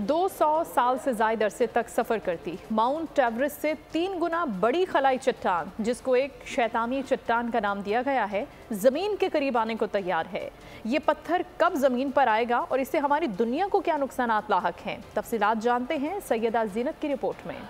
200 साल से ज़्यादा अरसे तक सफ़र करती माउंट एवरेस्ट से 3 गुना बड़ी खलाई चट्टान, जिसको एक शैतानी चट्टान का नाम दिया गया है, ज़मीन के करीब आने को तैयार है। ये पत्थर कब ज़मीन पर आएगा और इससे हमारी दुनिया को क्या नुकसानात लाहक हैं, तफसीलात जानते हैं सैयदा ज़ीनत की रिपोर्ट में।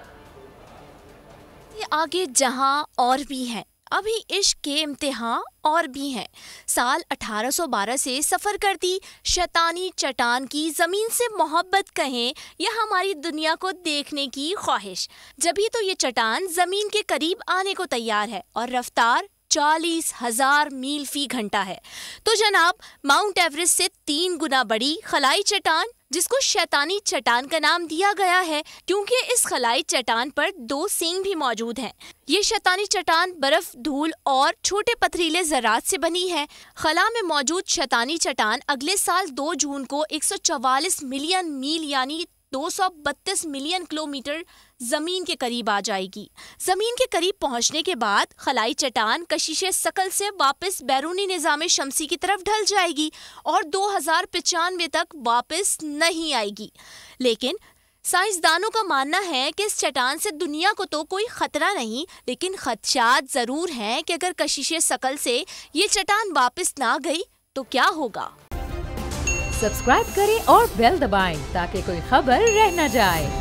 आगे जहां और भी हैं, अभी इश्क के इम्तिहान और भी हैं। साल 1812 से सफ़र करती शैतानी चट्टान की ज़मीन से मोहब्बत कहें या हमारी दुनिया को देखने की ख्वाहिश, जभी तो ये चट्टान ज़मीन के करीब आने को तैयार है और रफ्तार 40,000 मील फी घंटा है। तो जनाब, माउंट एवरेस्ट से 3 गुना बड़ी खलाई चट्टान, जिसको शैतानी चट्टान का नाम दिया गया है क्योंकि इस खलाई चट्टान पर 2 सींग भी मौजूद हैं। ये शैतानी चट्टान बर्फ, धूल और छोटे पथरीले ज़रात से बनी है। खला में मौजूद शैतानी चट्टान अगले साल 2 जून को 144 मिलियन मील यानी 232 मिलियन किलोमीटर जमीन के करीब आ जाएगी। जमीन के करीब पहुंचने के बाद खलाई चट्टान कशिशे सकल से वापस बैरूनी निज़ाम शमसी की तरफ ढल जाएगी और 2095 तक वापस नहीं आएगी। लेकिन साइंसदानों का मानना है कि इस चट्टान से दुनिया को तो कोई खतरा नहीं, लेकिन खदशात जरूर हैं कि अगर कशिशे सकल से ये चट्टान वापस ना गई तो क्या होगा। सब्सक्राइब करें और बेल दबाएं ताकि कोई खबर रह न जाए।